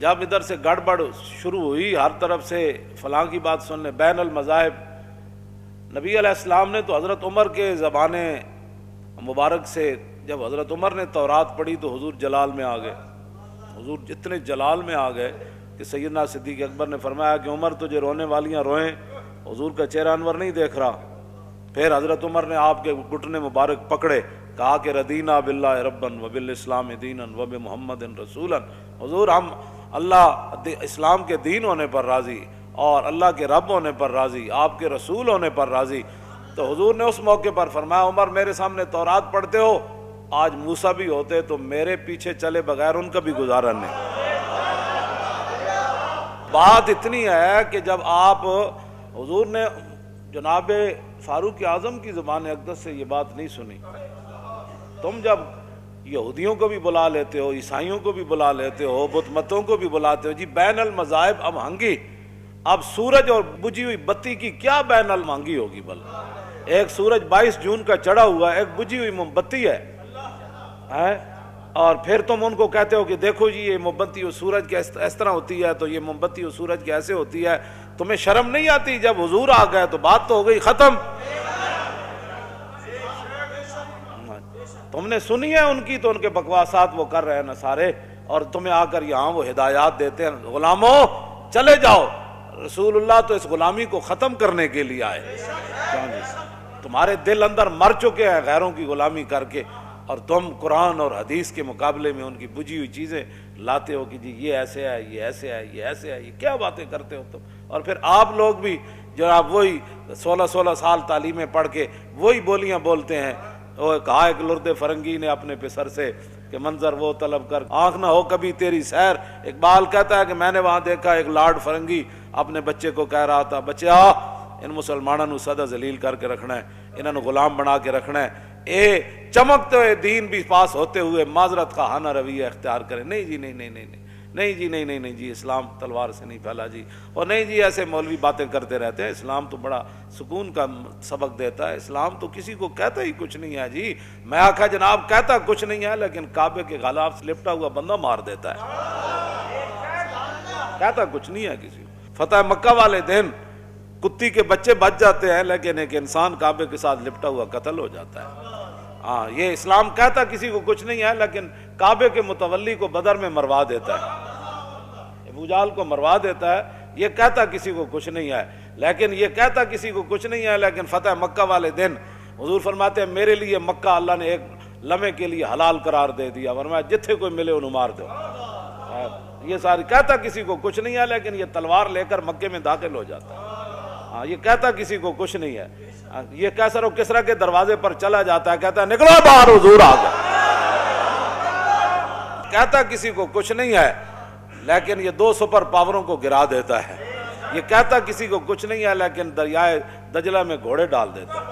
جب ادھر سے گڑبڑ شروع ہوئی، ہر طرف سے فلاں کی بات سننے، بین المذاہب، نبی علیہ السلام نے تو حضرت عمر کے زبان مبارک سے، جب حضرت عمر نے تورات پڑھی تو حضور جلال میں آ گئے، حضور اتنے جلال میں آ گئے کہ سیدنا صدیق اکبر نے فرمایا کہ عمر تجھے رونے والیاں روئیں، حضور کا چہرہ انور نہیں دیکھ رہا۔ پھر حضرت عمر نے آپ کے گھٹنے مبارک پکڑے، کہا کہ ردینا باللہ ربن وبالاسلام دینا وبمحمد رسولا، حضور ہم اللہ اسلام کے دین ہونے پر راضی اور اللہ کے رب ہونے پر راضی، آپ کے رسول ہونے پر راضی۔ تو حضور نے اس موقع پر فرمایا عمر میرے سامنے تورات پڑھتے ہو، آج موسیٰ بھی ہوتے تو میرے پیچھے چلے بغیر ان کا بھی گزارا نہیں۔ بات اتنی ہے کہ جب آپ حضور نے جناب فاروق اعظم کی زبان اقدس سے یہ بات نہیں سنی، تم جب یہودیوں کو بھی بلا لیتے ہو، عیسائیوں کو بھی بلا لیتے ہو، بت متوں کو بھی بلاتے ہو، جی بین المذاہب اب ہنگی، اب سورج اور بجھی ہوئی بتی کی کیا بین المہنگی ہوگی؟ بل ایک سورج 22 جون کا چڑھا ہوا ہے، ایک بجھی ہوئی موم بتی ہے، اور پھر تم ان کو کہتے ہو کہ دیکھو جی یہ موم بتی و سورج کی اس طرح ہوتی ہے، تو یہ موم بتی و سورج کی ایسے ہوتی ہے۔ تمہیں شرم نہیں آتی؟ جب حضور آ گئے تو بات تو ہو گئی ختم۔ تم نے سنی ہے ان کی، تو ان کے بکواسات وہ کر رہے ہیں نصارے، اور تمہیں آ کر یہاں وہ ہدایات دیتے ہیں، غلاموں چلے جاؤ، رسول اللہ تو اس غلامی کو ختم کرنے کے لیے آئے۔ تمہارے دل اندر مر چکے ہیں غیروں کی غلامی کر کے، اور تم قرآن اور حدیث کے مقابلے میں ان کی بجھی ہوئی چیزیں لاتے ہو کہ جی یہ ایسے ہے، یہ ایسے ہے، یہ ایسے ہے، یہ کیا باتیں کرتے ہو تم؟ اور پھر آپ لوگ بھی جو آپ وہی 16 سال تعلیمیں پڑھ کے وہی بولیاں بولتے ہیں۔ وہ کہا ایک لرد فرنگی نے اپنے پسر سے کہ منظر وہ طلب کر آنکھ نہ ہو کبھی تیری سیر۔ اقبال کہتا ہے کہ میں نے وہاں دیکھا ایک لاڈ فرنگی اپنے بچے کو کہہ رہا تھا، بچے آ ان مسلمانوں نو سدا ذلیل کر کے رکھنا ہے، انہوں نے غلام بنا کے رکھنا ہے، اے چمکتے ہوئے دین بھی پاس ہوتے ہوئے معذرت کا ہانہ رویہ اختیار کرے۔ نہیں جی، نہیں نہیں نہیں نہیں نہیں جی، نہیں نہیں نہیں جی، اسلام تلوار سے نہیں پھیلا جی، اور نہیں جی ایسے مولوی باتیں کرتے رہتے ہیں، اسلام تو بڑا سکون کا سبق دیتا ہے، اسلام تو کسی کو کہتا ہی کچھ نہیں ہے جی۔ میں آکھا جناب کہتا کچھ نہیں ہے، لیکن کعبے کے غلاف سے لپٹا ہوا بندہ مار دیتا ہے، کہتا کچھ نہیں ہے کسی کو۔ فتح مکہ والے دن کتی کے بچے بچ جاتے ہیں، لیکن ایک انسان کعبے کے ساتھ لپٹا ہوا قتل ہو جاتا ہے۔ ہاں یہ اسلام کہتا کسی کو کچھ نہیں ہے، لیکن کعبے کے متولی کو بدر میں مروا دیتا ہے، ابو جہل کو مروا دیتا ہے، یہ کہتا کسی کو کچھ نہیں ہے، لیکن یہ کہتا کسی کو کچھ نہیں ہے، لیکن فتح مکہ والے دن حضور فرماتے ہیں میرے لیے مکہ اللہ نے ایک لمحے کے لیے حلال قرار دے دیا، ورنہ جتھے کوئی ملے انہوں مار دو۔ یہ ساری کہتا کسی کو کچھ نہیں ہے، لیکن یہ تلوار لے کر مکے میں داخل ہو جاتا ہے۔ ہاں یہ کہتا کسی کو کچھ نہیں ہے، یہ کیسر و کسرا کے دروازے پر چلا جاتا ہے، کہتا ہے نکلو باہر حضور آ گئے۔ کہتا کسی کو کچھ نہیں ہے، لیکن یہ 2 سپر پاوروں کو گرا دیتا ہے۔ یہ کہتا کسی کو کچھ نہیں ہے، لیکن دریائے دجلہ میں گھوڑے ڈال دیتا ہے۔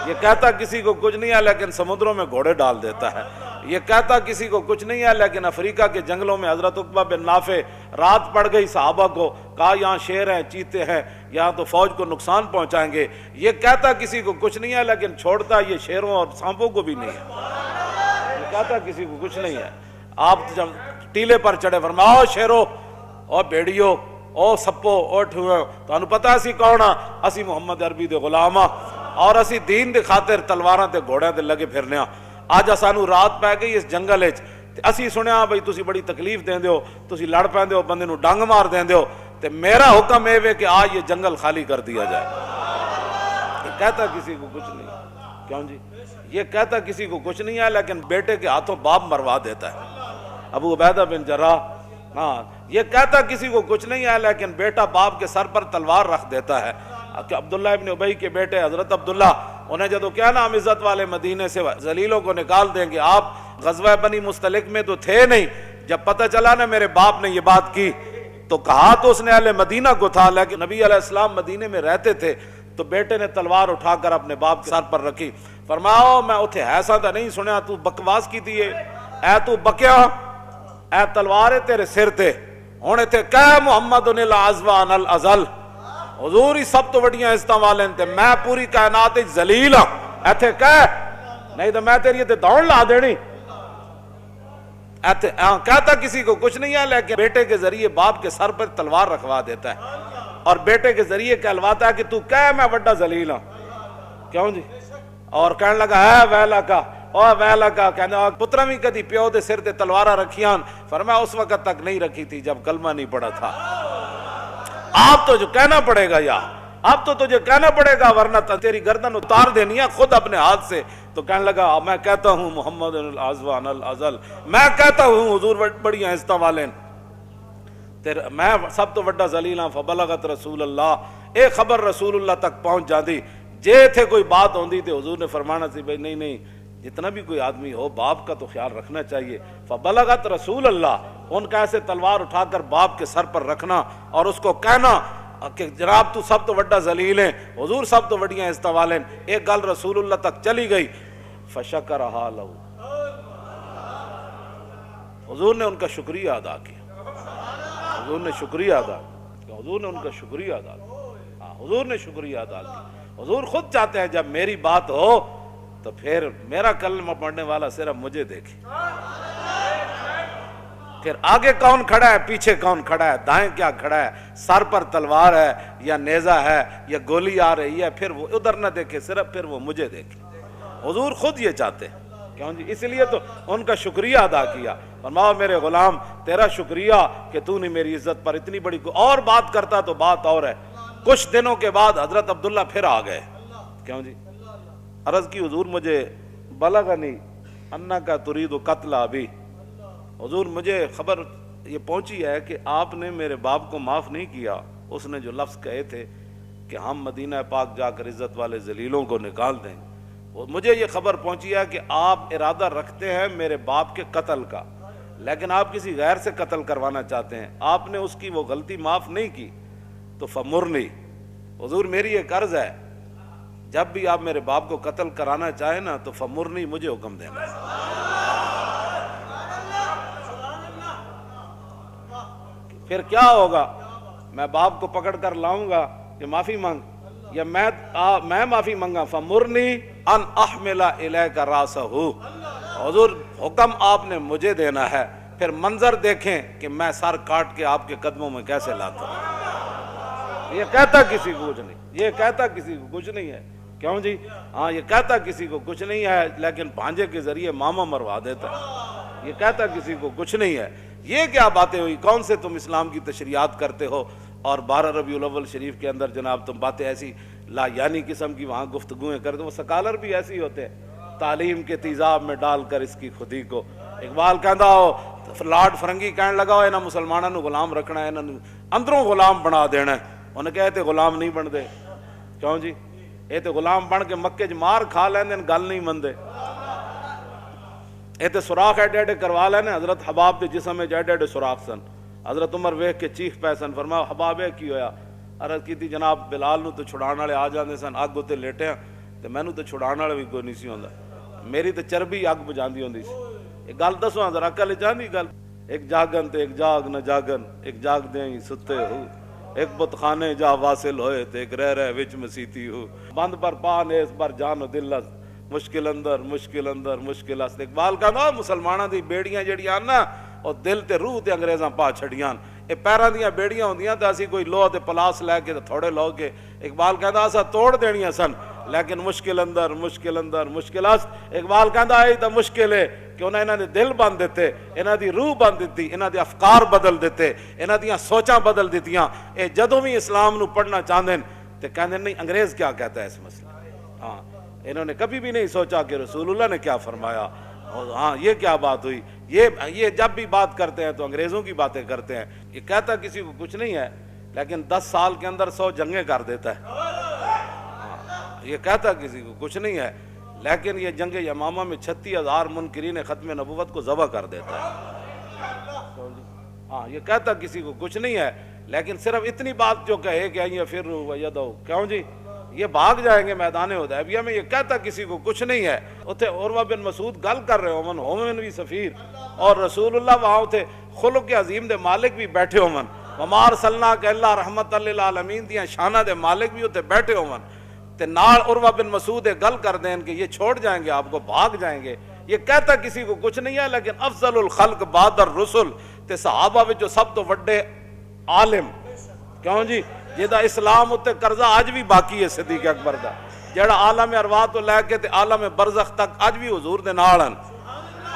یہ کہتا کسی کو کچھ نہیں ہے، لیکن سمندروں میں گھوڑے ڈال دیتا ہے۔ یہ کہتا کسی کو کچھ نہیں ہے، لیکن افریقہ کے جنگلوں میں حضرت عقبہ بن نافع رات پڑ گئی، صحابہ کو کہا یہاں شیر ہیں، چیتے ہیں، یہاں تو فوج کو نقصان پہنچائیں گے۔ یہ کہتا کسی کو کچھ نہیں ہے، لیکن چھوڑتا یہ شیروں اور سانپوں کو بھی نہیں ہے۔ یہ کہتا کسی کو کچھ نہیں ہے۔ آپ جب ٹیلے پر چڑھے فرمایا او شیرو، او بھیڑیو، او سپو، او ٹھوئے، تو انہوں پتا اسی کون ہاں؟ اسی محمد عربی دے غلام ہاں، اور اسی دین دے خاطر تلواراں تے گھوڑیاں تے لگے پھرنے ہاں۔ آج سانو رات پہ گئی اس جنگل وچ، اسی سنیا بھئی تسی بڑی تکلیف دیندے ہو، تسی لڑ پیندے ہو، بندے نو ڈنگ مار دیندے ہو، تے میرا حکم ہے کہ آج یہ جنگل خالی کر دیا جائے۔ یہ کہتا کسی کو کچھ نہیں، کیوں جی؟ یہ کہتا کسی کو کچھ نہیں ہے، لیکن بیٹے کے ہاتھوں باپ مروا دیتا ہے۔ ابو عبیدہ بن جراح، ہاں یہ کہتا کسی کو کچھ نہیں ہے، لیکن بیٹا باپ کے سر پر تلوار رکھ دیتا ہے۔ کہ عبداللہ ابن ابی کے بیٹے حضرت عبداللہ، انہیں جدو کیا نام عزت والے مدینے سے ذلیلوں کو نکال دیں گے، آپ غزوہ بنی مستلق میں تو تھے نہیں، جب پتہ چلا نا میرے باپ نے یہ بات کی تو کہا تو اس نے اہل مدینہ کو تھا، لیکن نبی علیہ السلام مدینے میں رہتے تھے، تو بیٹے نے تلوار اٹھا کر اپنے باپ کے سر پر رکھی، فرمایا میں اتھے ایسا تھا نہیں سنیا تو بکواس کی تھی، اے تو بکیا، اے تلوارے تیرے سر تے ہونے تھے کہ محمد العزوان الازل، حضور ہی سب تو وڈیاں عزتاں والے تے میں پوری کائنات وچ ذلیل ہاں، ایتھے کہ نہیں تو میں تیری تے دوڑ لا دینی۔ کہتا کسی کو کچھ نہیں ہے، لیکن بیٹے کے ذریعے باپ کے سر پر تلوار رکھوا دیتا ہے، اور بیٹے کے ذریعے کہلواتا ہے کہ تو کہہ میں بڑا ذلیل ہوں، کیوں جی؟ اور کہنے لگا ہے ویلا کا اور ویلا کا، کہنا پترا بھی کدی پیو دے سر تے تلوارا رکھیاں؟ فرمایا اس وقت تک نہیں رکھی تھی جب کلمہ نہیں پڑا تھا۔ آپ تو جو کہنا پڑے گا، یا اب تو تجھے کہنا پڑے گا، ورنہ تیری گردن اتار دینی ہے خود اپنے ہاتھ سے۔ تو کہنے لگا میں کہتا ہوں محمد الازوان الازل، میں کہتا ہوں حضور بڑی عزت والے، میں سب تو بڑا ذلیل ہوں۔ فبلغت رسول اللہ، ایک خبر رسول اللہ تک پہنچ جاتی، جے تھے کوئی بات ہوندی تھی حضور نے فرمانا سی بھائی نہیں نہیں، جتنا بھی کوئی آدمی ہو باپ کا تو خیال رکھنا چاہیے۔ فبلغت رسول اللہ، ان کا ایسے تلوار اٹھا کر باپ کے سر پر رکھنا اور اس کو کہنا کہ جناب تو سب تو بڑا ذلیل ہیں، حضور سب تو بڑی عزت والے ہیں۔ ایک گل رسول اللہ تک چلی گئی، فشکرہا لہو، حضور نے ان کا شکریہ ادا کیا، حضور نے شکریہ ادا کیا، حضور نے ان کا شکریہ ادا کیا، حضور نے شکریہ ادا کیا۔ حضور خود چاہتے ہیں جب میری بات ہو تو پھر میرا کلمہ پڑھنے والا صرف مجھے دیکھے، پھر آگے کون کھڑا ہے پیچھے کون کھڑا ہے، دائیں کیا کھڑا ہے، سر پر تلوار ہے یا نیزہ ہے یا گولی آ رہی ہے، پھر وہ ادھر نہ دیکھے، صرف پھر وہ مجھے دیکھے۔ حضور خود یہ چاہتے ہیں، کیوں جی؟ اس لیے تو ان کا شکریہ ادا کیا، فرماؤ میرے غلام تیرا شکریہ کہ تو نے میری عزت پر اتنی بڑی، اور بات کرتا تو بات اور ہے۔ کچھ دنوں کے بعد حضرت عبداللہ پھر آ گئے، کیوں جی؟ عرض کی حضور مجھے بلغنی انکا ترید قتل ابی، حضور مجھے خبر یہ پہنچی ہے کہ آپ نے میرے باپ کو معاف نہیں کیا، اس نے جو لفظ کہے تھے کہ ہم مدینہ پاک جا کر عزت والے ذلیلوں کو نکال دیں، مجھے یہ خبر پہنچی ہے کہ آپ ارادہ رکھتے ہیں میرے باپ کے قتل کا، لیکن آپ کسی غیر سے قتل کروانا چاہتے ہیں، آپ نے اس کی وہ غلطی معاف نہیں کی، تو فمرنی، حضور میری ایک عرض ہے جب بھی آپ میرے باپ کو قتل کرانا چاہیں نا تو فمرنی، مجھے حکم دینا، پھر کیا ہوگا، میں باپ کو پکڑ کر لاؤں گا کہ معافی مانگ، یا میں معافی مانگا، فمرنی ان احمل الیک راسہ، حضور حکم آپ نے مجھے دینا ہے، پھر منظر دیکھیں کہ میں سر کاٹ کے آپ کے قدموں میں کیسے لاتا ہوں۔ یہ کہتا کسی کو کچھ نہیں، یہ کہتا کسی کو کچھ نہیں ہے، کیوں جی؟ ہاں یہ کہتا کسی کو کچھ نہیں ہے، لیکن بھانجے کے ذریعے ماما مروا دیتا ہے، یہ کہتا کسی کو کچھ نہیں ہے۔ یہ کیا باتیں ہوئی، کون سے تم اسلام کی تشریحات کرتے ہو، اور 12 ربیع الاول شریف کے اندر جناب تم باتیں ایسی لا یعنی قسم کی وہاں گفتگویں کرتے، وہ سکالر بھی ایسے ہی ہوتے ہیں، تعلیم کے تیزاب میں ڈال کر اس کی خودی کو۔ اقبال کہندا ہو، لارڈ فرنگی کہنے لگا ہو انہاں مسلمانوں نے غلام رکھنا ہے، انہاں اندروں غلام بنا دینا ہے، انہیں کہتے غلام نہیں بن دے، کیوں جی؟ یہ تو غلام بن کے مکے چ مار کھا لیندے، گل نہیں مندے، یہ تو سوراخ ایڈے ایڈے کروا لینے۔ حضرت حباب کے جسم میں ایڈے ایڈے سوراخ سن، حضرت عمر ویکھ کے چیخ پے سن، فرمایا حباب کی ہویا؟ عرض کی جناب بلال نو تو چھڑان والے آ جاندے سن، اگ اتنے لیٹیا تے مینوں تو چھڑان والا بھی کوئی نہیں سی ہوندا، میری تو چربی اگ بجاندی ہوندی سی۔ ایک گل دسو ذرا عقل چاندی گل، ایک جاگن تے ایک جاگ نہ جاگن، ایک جاگ دے ہی ستے ہو، ایک بت خانے جا واصل ہوئے تے ایک رہ وچ مسیتی ہو، بند پر پا نیس پر جان و دل مشکل اندر مشکل اندر مشکل است۔ اقبال کہندا مسلماناں دی بیڑیاں جڑیاں نا اور دل تے روح تے انگریزاں پا چھڑیاں، اے پیراں دیاں بیڑیاں ہوندیاں تے اسی کوئی لوہ تے پلاس لے کے تے تھوڑے لو کے، اقبال کہندا اسا توڑ دینیاں سن، لیکن مشکل اندر مشکل اندر مشکل است۔ اقبال کہندا اے تے مشکل ہے کہ انہاں نے دل بند دیتے، انہاں دی روح بند دتی، انہاں دے افکار بدل دیتے، انہاں دیاں سوچاں بدل دتیاں۔ اے جدوں بھی اسلام نو پڑھنا چاہندے تے کہندے نہیں انگریز کیا کہتا ہے اس مسئلے، ہاں انہوں نے کبھی بھی نہیں سوچا کہ رسول اللہ نے کیا فرمایا، ہاں یہ کیا بات ہوئی۔ یہ جب بھی بات کرتے ہیں تو انگریزوں کی باتیں کرتے ہیں، یہ کہتا کسی کو کچھ نہیں ہے، لیکن 10 سال کے اندر 100 جنگیں کر دیتا ہے، یہ کہتا کسی کو کچھ نہیں ہے، لیکن یہ جنگ یمامہ میں 36,000 منکرین ختم نبوت کو ذبح کر دیتا ہے۔ ہاں یہ کہتا کسی کو کچھ نہیں ہے، لیکن صرف اتنی بات جو کہے کہ آئیے پھر ویدو، کیوں جی یہ بھاگ جائیں گے میدان حدیبیہ میں، یہ کہتا کسی کو کچھ نہیں ہے۔ اتھے عروہ بن مسعود گل کر رہے ہومن بھی سفیر، اور رسول اللہ وہاں اتھے خلق عظیم دے مالک بھی بیٹھے ہومن، وما ارسلناک الا رحمت للعالمین دیاں شانہ دے مالک بھی اتھے بیٹھے ہومن، تے نال عروہ بن مسعود گل کر دیں کہ یہ چھوڑ جائیں گے آپ کو، بھاگ جائیں گے، یہ کہتا کسی کو کچھ نہیں ہے، لیکن افضل الخلق بعد الرسل تے صحابہ وچ سب تو وڈے عالم کیوں جی جہاں اسلام اتنے قرضہ اج بھی باقی ہے صدیق اکبر دا، جہاں عالم ارواح تو لے کے تے عالم برزخ تک اج بھی حضور دے نال ہن،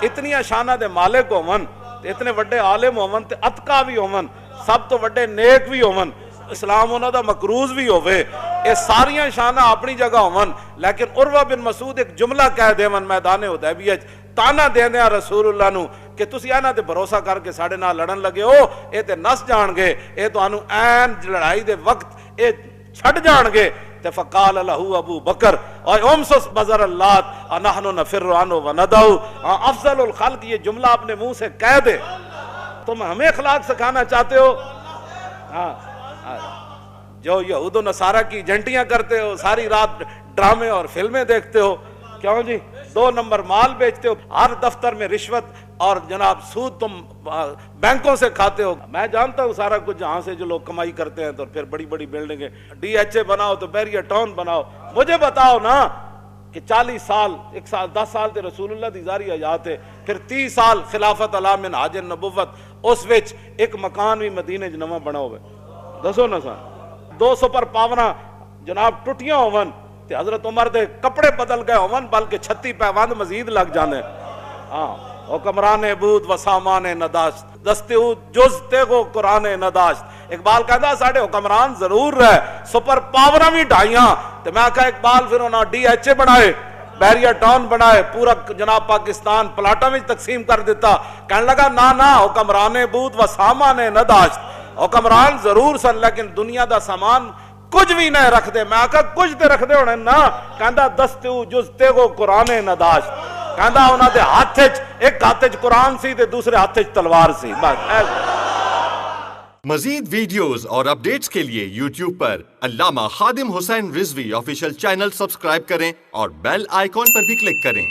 اتنی شانہ دے مالک ہون تے اتنے وڈے عالم ہون تے اتقا بھی ہون، سب تو وڈے نیک بھی ہون، اسلام انہاں دا مقروض بھی ہوئے، یہ ساریاں شانہ اپنی جگہ ہون، لیکن عروہ بن مسعود ایک جملہ کہہ دے من میدان حدیبیہ تانا دیندے ہیں رسول اللہ نو کہ تسی انہاں تے بھروسہ کر کے ساڈے نال لڑن لگے ہو، اے تے نس جان گے، اے تانوں عین لڑائی دے وقت اے چھڈ جان گے۔ تے فقال له ابو بکر اور امسس بزر اللات نحن نفر عنه وندعو، افضل الخلق یہ جملہ اپنے منہ سے کہہ دے۔ تم ہمیں اخلاق سکھانا چاہتے ہو؟ جو یہود و نصارہ کی ایجنٹیاں کرتے ہو، ساری رات ڈرامے اور فلمیں دیکھتے ہو، کیوں جی 2 نمبر مال بیچتے ہو، ہر دفتر میں رشوت اور جناب سود تم بینکوں سے کھاتے ہو۔ میں جانتا ہوں سارا کچھ جہاں سے جو لوگ کمائی کرتے ہیں، تو پھر بڑی بڑی بلڈنگیں ڈی ایچ اے بناؤ تو بیریا ٹاؤن بناؤ۔ مجھے بتاؤ نا کہ 40 سال 10 سال تے رسول اللہ دی ظاہری حیات ہے، پھر 30 سال خلافت علی من حاج النبوت، اس وچ ایک مکان بھی مدینے چ نواں بنا ہوئے، دسو نا سا 2 سپر پاورا جناب ٹوٹیاں ہون تے حضرت عمر دے کپڑے بدل گئے ہون، بلکہ 36 پیوند مزید لگ جانے۔ ہاں حکمران عبود و سامان نداشت دستیو جز تیغو قرآن نداشت۔ اقبال کہتا ساڑھے حکمران ضرور رہے، سپر پاورا بھی ڈھائیاں، تو میں کہا اقبال پھر انہاں ڈی ایچ اے بنائے، بیریا ٹاؤن بنائے، پورا جناب پاکستان پلاٹا میں تقسیم کر دیتا۔ کہنے لگا نا حکمران عبود و سامان نداشت، حکمران ضرور سن لیکن دنیا دا سامان کچھ بھی نہیں رکھ دے۔ میں کہا کچھ دے رکھ دے ہونے نا، کہندا دستیو جز تیغو قرآن نداشت، کہندا انہاں دے ہاتھ ایک ہاتھ قرآن سی تے دوسرے ہاتھ تلوار سی۔ مزید ویڈیوز اور اپڈیٹس کے لیے یوٹیوب پر علامہ Khadim Hussain Rizvi official channel subscribe کریں اور بیل آئیکن پر بھی کلک کریں۔